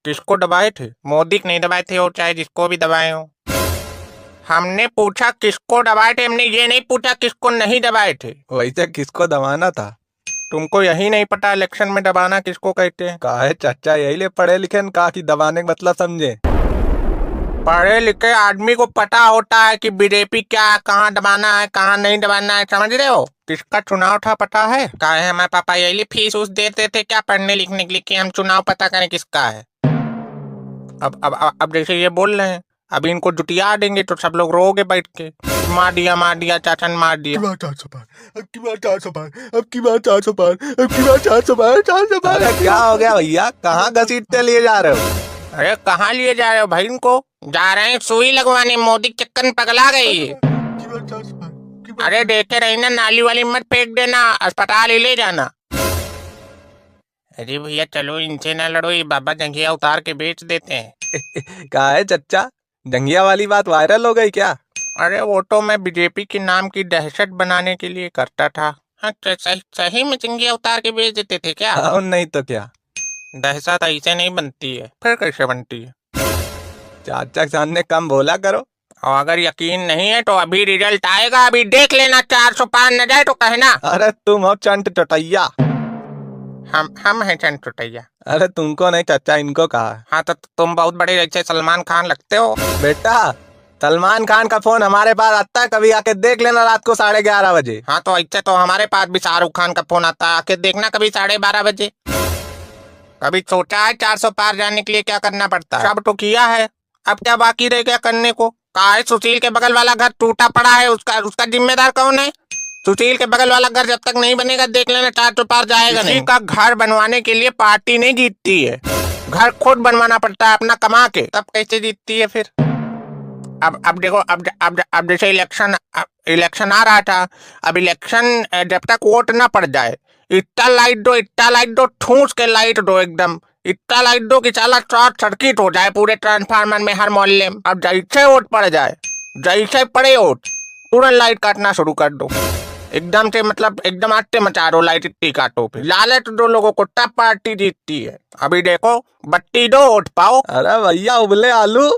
किसको दबाए थे? मोदी को नहीं दबाए थे, और चाहे जिसको भी दबाए हो। हमने पूछा किसको दबाए थे, हमने ये नहीं पूछा किसको नहीं दबाए थे। वैसे किसको दबाना था? तुमको यही नहीं पता इलेक्शन में दबाना किसको कहते हैं? काहे चाचा यही ले पढ़े लिखे न कहा कि दबाने का मतलब समझे? पढ़े लिखे आदमी को पता होता है कि बीजेपी क्या, कहाँ दबाना है कहाँ नहीं दबाना है, समझ रहे हो? किसका चुनाव था पता है? काहे हमारे पापा यही फीस उस देते थे क्या पढ़ने लिखने के लिए कि हम चुनाव पता करें किसका है? अब जैसे ये बोल रहे हैं, अभी इनको जुटिया देंगे तो सब लोग रोगे बैठ के, मार दिया चाचा ने मार दिया। अरे क्या हो गया भैया, कहाँ घसीटते लिए जा रहे हो? अरे कहाँ लिए जा रहे हो भाई? इनको जा रहे हैं सुई लगवाने, मोदी के चक्कर में पगला गई है। अरे देखे रही ना, नाली वाली मत फेंक देना, अस्पताल ही ले जाना। अरे भैया चलो इनसे ना लड़ो, ये बाबा जंघिया उतार के बेच देते हैं। कहा है चच्चा, जंगिया वाली बात वायरल हो गई क्या? अरे वो तो मैं बीजेपी के नाम की दहशत बनाने के लिए करता था। हाँ सही में जंघिया उतार के बेच देते थे क्या? हाँ नहीं तो क्या। दहशत ऐसे नहीं बनती है, फिर कैसे बनती है? चाचा के सामने कम बोला करो। और अगर यकीन नहीं है तो अभी रिजल्ट आएगा, अभी देख लेना, 400 पार न जाए तो कहना। अरे तुम हो चंट चटैया। हम हैं चंट चटैया? अरे तुमको नहीं चाचा, इनको कहा। हाँ तो तुम बहुत बड़े जैसे सलमान खान लगते हो। बेटा सलमान खान का फोन हमारे पास आता है, कभी आके देख लेना रात को 11:30 बजे। हाँ तो ऐसे तो हमारे पास भी शाहरुख खान का फोन आता है, आके देखना कभी 12:30 बजे। कभी सोचा है 400 पार जाने के लिए क्या करना पड़ता है? सब तो किया है, अब क्या बाकी रह गया करने को? कहा है सुशील के बगल वाला घर टूटा पड़ा है, उसका जिम्मेदार कौन है? सुशील के बगल वाला घर जब तक नहीं बनेगा देख लेना 400 पार जाएगा नहीं। का घर बनवाने के लिए पार्टी नहीं जीतती है, घर खुद बनवाना पड़ता है अपना कमा के, तब कैसे जीतती है फिर? अब देखो, अब जैसे इलेक्शन आ रहा था, अब इलेक्शन जब तक वोट ना पड़ जाए, इतना लाइट दो ठूस के लाइट दो, एकदम इतना लाइट दो कि साला शॉर्ट सर्किट हो जाए पूरे ट्रांसफार्मर में, हर मोहल्ले में। अब जैसे वोट पड़ जाए, जैसे पड़े वोट, तुरंत लाइट काटना शुरू कर दो, एकदम से, मतलब एकदम आटे मचा दो, लाइट इतनी काटो, फिर लालच दो लोगों को, तब पार्टी जीतती है। अभी देखो, बत्ती दो वोट पाओ। अरे भैया उबले आलू,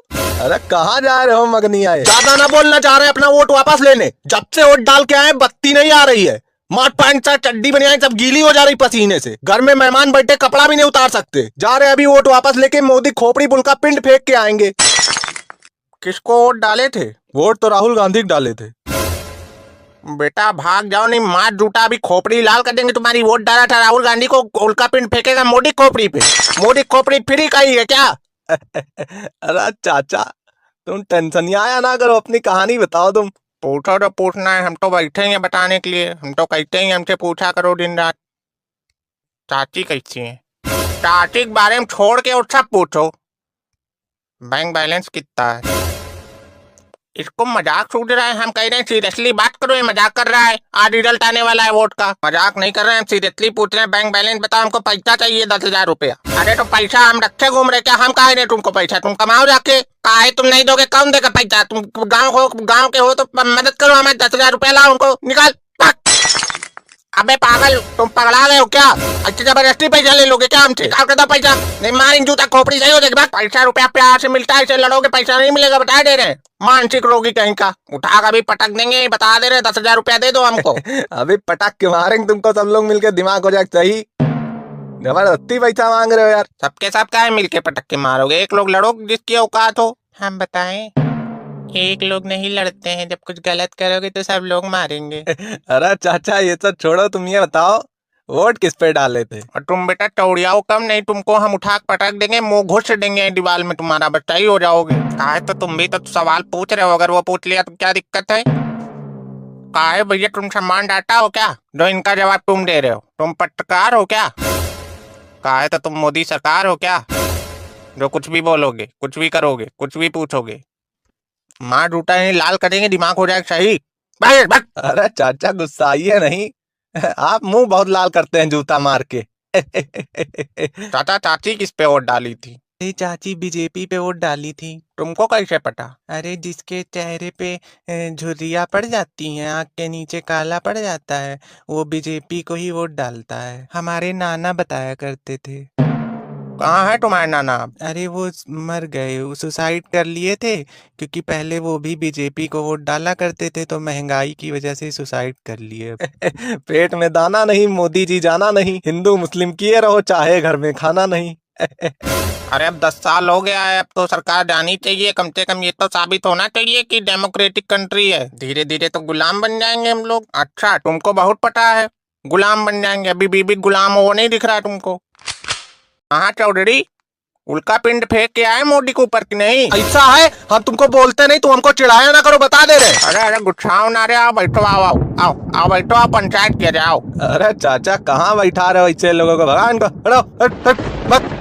अरे कहाँ जा रहे हो मगनिया? ज्यादा ना बोलना चाह रहे, अपना वोट वापस लेने। जब से वोट डाल के आए बत्ती नहीं आ रही है, मार्ट पैंट शर्ट चड्डी बनियान सब गीली हो जा रही पसीने से, घर में मेहमान बैठे कपड़ा भी नहीं उतार सकते। जा रहे अभी वोट वापस लेके, मोदी खोपड़ी बुल का पिंड फेंक के आएंगे। किसको वोट डाले थे? वोट तो राहुल गांधी को डाले थे। बेटा भाग जाओ, नहीं मार जूटा, अभी खोपड़ी लाल कर देंगे तुम्हारी। वोट डाला था राहुल गांधी को, उल्का पिंड फेंकेगा मोदी खोपड़ी पे। मोदी खोपड़ी फ्री का ही है क्या? अरे चाचा तुम टेंशन ही आया ना करो, अपनी कहानी बताओ तुम। पूछो तो पूछना है, हम तो बैठे हैं बताने के लिए, हम तो कहते हैं हमसे पूछा करो दिन रात। चाची कैसी है? चाची के बारे में छोड़ के और सब पूछो। बैंक बैलेंस कितना है? इसको मजाक सूझ रहा है, हम कह रहे हैं सीरियसली बात करो, ये मजाक कर रहा है। आज रिजल्ट आने वाला है वोट का, मजाक नहीं कर रहे हैं, सीरियसली पूछ रहे हैं। बैंक बैलेंस बताओ, हमको पैसा चाहिए 10,000 रुपया। अरे तो पैसा हम रखे घूम रहे क्या? हम कहा नहीं तुमको पैसा, तुम कमाओ जाके। काहे तुम नहीं दोगे? कौन देगा पैसा? तुम गाँव के हो तो मदद करो, हमें 10,000 रुपया लाओ, उनको निकाल। अबे पागल, तुम पगला गए हो क्या? अच्छी जबरदस्ती पैसा ले लोगे क्या हमसे? निकाल के दो पैसा, नहीं मारेंगे जूता खोपड़ी सही हो जाएगी। पैसा रुपया प्यार से मिलता है, इसे लड़ोगे पैसा नहीं मिलेगा, बता दे रहे। मानसिक रोगी कहीं का, उठा कर भी पटक देंगे, बता दे रहे। 10,000 रुपया दे दो हमको। अभी पटक के मारेंगे तुमको, सब लोग मिलके दिमाग हो जाए सही। जबरदस्ती पैसा मांग रहे हो यार। सबके सब क्या है, मिलके पटक के मारोगे? एक लोग लड़ो जिसकी औकात हो। हम बताएं, एक लोग नहीं लड़ते हैं, जब कुछ गलत करोगे तो सब लोग मारेंगे। अरे चाचा ये सब छोड़ो, तुम ये बताओ वोट किस पे डाले थे? और तुम बेटा चौड़ियाओ कम नहीं, तुमको हम उठा पटक देंगे, मुंह घुस देंगे दीवार में, तुम्हारा बच्चा ही हो जाओगे। काहे तो तुम भी तो सवाल पूछ रहे हो, अगर वो पूछ लिया तो क्या दिक्कत है? काहे भैया तुम सम्मान डाटा हो क्या जो इनका जवाब तुम दे रहे हो? तुम पत्रकार हो क्या? काहे तो तुम मोदी सरकार हो क्या जो कुछ भी बोलोगे, कुछ भी करोगे, कुछ भी पूछोगे? मार जूटा नहीं लाल करेंगे, दिमाग हो जाएगा सही। अरे चाचा गुस्साइए नहीं, आप मुंह बहुत लाल करते हैं जूता मार के। चाचा चाची किस पे वोट डाली थी? अरे चाची बीजेपी पे वोट डाली थी। तुमको कैसे पता? अरे जिसके चेहरे पे झुर्रियाँ पड़ जाती हैं, आँख के नीचे काला पड़ जाता है, वो बीजेपी को ही वोट डालता है। हमारे नाना बताया करते थे। कहाँ है तुम्हारे नाना? अरे वो मर गए, वो सुसाइड कर लिए थे, क्योंकि पहले वो भी बीजेपी को वोट डाला करते थे, तो महंगाई की वजह से सुसाइड कर लिए। पेट में दाना नहीं, मोदी जी जाना नहीं, हिंदू मुस्लिम किए रहो, चाहे घर में खाना नहीं। अरे अब 10 साल हो गया है, अब तो सरकार जानी चाहिए, कम से कम ये तो साबित होना चाहिए कि डेमोक्रेटिक कंट्री है। धीरे धीरे तो गुलाम बन जाएंगे हम लोग। अच्छा, तुमको बहुत पता है, गुलाम बन जाएंगे। अभी बीबी गुलाम हो नहीं दिख रहा तुमको? हाँ चौधरी, उल्का पिंड फेंक के आए मोदी के ऊपर कि नहीं? ऐसा है, हम तुमको बोलते नहीं तो हमको चिढ़ाया ना करो, बता दे रहे। अरे अरे गुस्साओ ना रे, आओ बैठो, आओ आओ आओ आओ बैठो, आओ पंचायत किया जाओ। अरे चाचा कहाँ बैठा रहे हो ऐसे लोगों को, भगा इनको, हटो, हट हट मत।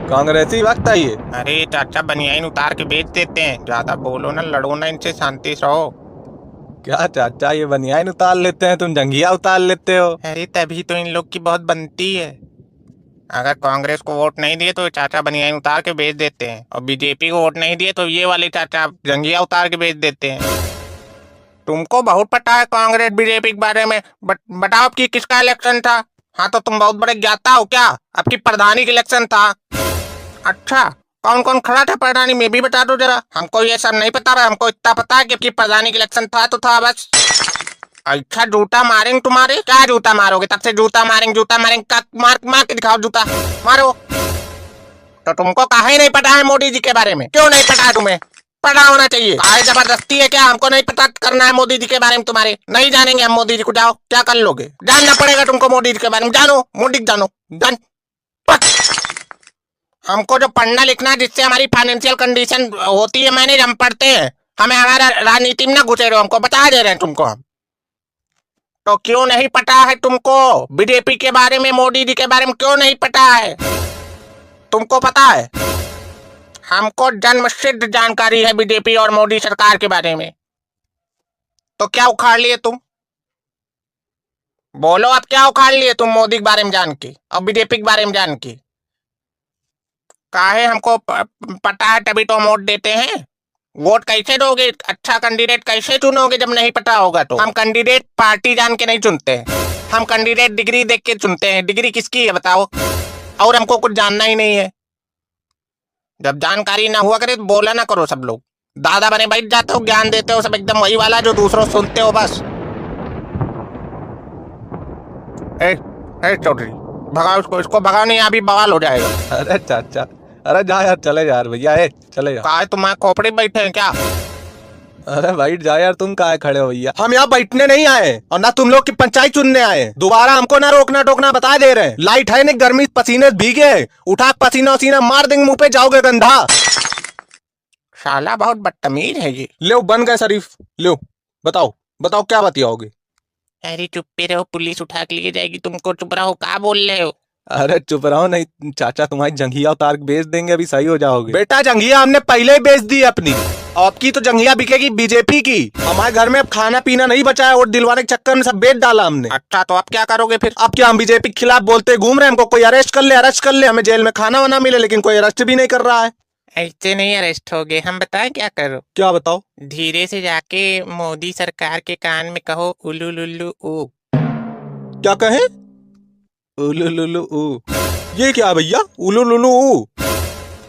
कांग्रेसी वक्त है ये। अरे चाचा बनियाइन उतार के बेच देते हैं, ज्यादा बोलो ना, लड़ो ना इनसे, शांति से रहो। क्या चाचा ये बनियाइन उतार लेते हैं, तुम जंघिया उतार लेते हो? अरे तभी तो इन लोग की बहुत बनती है। अगर कांग्रेस को वोट नहीं दिए तो चाचा बनियाइन उतार के बेच देते हैं, और बीजेपी को वोट नहीं दिए तो ये वाले चाचा जंघिया उतार के बेच देते हैं। तुमको बहुत पता है कांग्रेस बीजेपी के बारे में। बताओ कि किसका इलेक्शन था? हाँ तो तुम बहुत बड़े ज्ञाता हो क्या? आपकी प्रधानी का इलेक्शन था। अच्छा, कौन कौन खड़ा था प्रधानी में भी बता दो जरा, हमको ये सब नहीं पता। हमको इतना पता है कि आपकी प्रधानी का इलेक्शन था तो था बस। अच्छा, जूता मारेंगे तुम्हारे? क्या जूता मारोगे? तब से जूता मारेंगे मार मार के दिखाओ, जूता मारो। तो तुमको काहे नहीं पता है मोदी जी के बारे में? क्यों नहीं पता है तुम्हें? पता होना चाहिए। काहे जबरदस्ती है क्या? हमको नहीं पता करना है मोदी जी के बारे में तुम्हारे? नहीं जानेंगे हम मोदी जी को। जाओ, क्या कर लोगे? जानना पड़ेगा तुमको मोदी जी के बारे में। जानो, मोदी जानो, जान। हमको जो पढ़ना लिखना है, जिससे हमारी फाइनेंशियल कंडीशन होती है मैनेज, हम पढ़ते हैं। हमें हमारा राजनीति में ना घुसे रहो, हमको बता दे रहे हैं तुमको हम। तो क्यों नहीं पता है तुमको बीजेपी के बारे में, मोदी जी के बारे में क्यों नहीं पता है? तुमको पता है? हमको जन्मसिद्ध जानकारी है बीजेपी और मोदी सरकार के बारे में। तो क्या उखाड़ लिए तुम? बोलो, अब क्या उखाड़ लिए तुम मोदी के बारे में जान के और बीजेपी के बारे में जान के? काहे हमको पता है तभी तो वोट देते हैं। वोट कैसे दोगे? अच्छा कैंडिडेट कैसे चुनोगे जब नहीं पता होगा तो? हम कैंडिडेट पार्टी जान के नहीं चुनते हैं, हम कैंडिडेट डिग्री देख के चुनते हैं। डिग्री किसकी है बताओ? और हमको कुछ जानना ही नहीं है। जब जानकारी ना हुआ करे तो बोला ना करो सब लोग। दादा बने बैठ जाते हो, ज्ञान देते हो सब एकदम वही वाला जो दूसरों सुनते हो बस। चौधरी भगाओ इसको भगाओ, नहीं अभी बवाल हो जाएगा। अरे चाचा, अरे जा यार, चले जा यार भैया, चले जा। काहे तुम्हारे खोपड़ी बैठे हैं क्या? अरे बैठ जा यार, तुम काहे खड़े हो भैया? हम यहाँ बैठने नहीं आए और ना तुम लोग की पंचायत चुनने आए। दोबारा हमको ना रोकना टोकना, बता दे रहे हैं। लाइट है नहीं, गर्मी पसीने भीगे, उठा पसीना वसीना मार देंगे मुंह पे, जाओगे गंधा। साला बहुत बदतमीज है ये। लो बन गए शरीफ, लो बताओ बताओ क्या बतियाओगे? अरे चुप पे रहो, पुलिस उठा के लिए जाएगी तुमको। चुप रहो, क्या बोल रहे हो? अरे चुप रहो, नहीं चाचा तुम्हारी जंघिया उतार के बेच देंगे, अभी सही हो जाओगे। बेटा जंघिया हमने पहले ही बेच दी अपनी, अब की तो जंघिया बिकेगी बीजेपी की। हमारे घर में अब खाना पीना नहीं बचा है, वोट दिलवाने के चक्कर में सब बेच डाला हमने। अच्छा, तो अब क्या करोगे फिर? अब क्या हम बीजेपी के खिलाफ बोलते घूम रहे हैं? हमको कोई अरेस्ट कर ले, हमें जेल में खाना वाना मिले, लेकिन कोई अरेस्ट भी नहीं कर रहा है। ऐसे नहीं अरेस्ट होगे, हम बताएं क्या करो? क्या बताओ? धीरे से जाके मोदी सरकार के कान में कहो उलू लुल्लू ऊ। क्या कहे? उलू लुलू ऊ। ये क्या भैया उलू लुलू ऊ?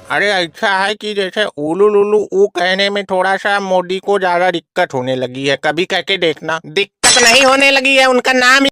अरे ऐसा है कि जैसे उलू लुलू ऊ कहने में थोड़ा सा मोदी को ज्यादा दिक्कत होने लगी है। कभी कह के देखना, दिक्कत नहीं होने लगी है, उनका नाम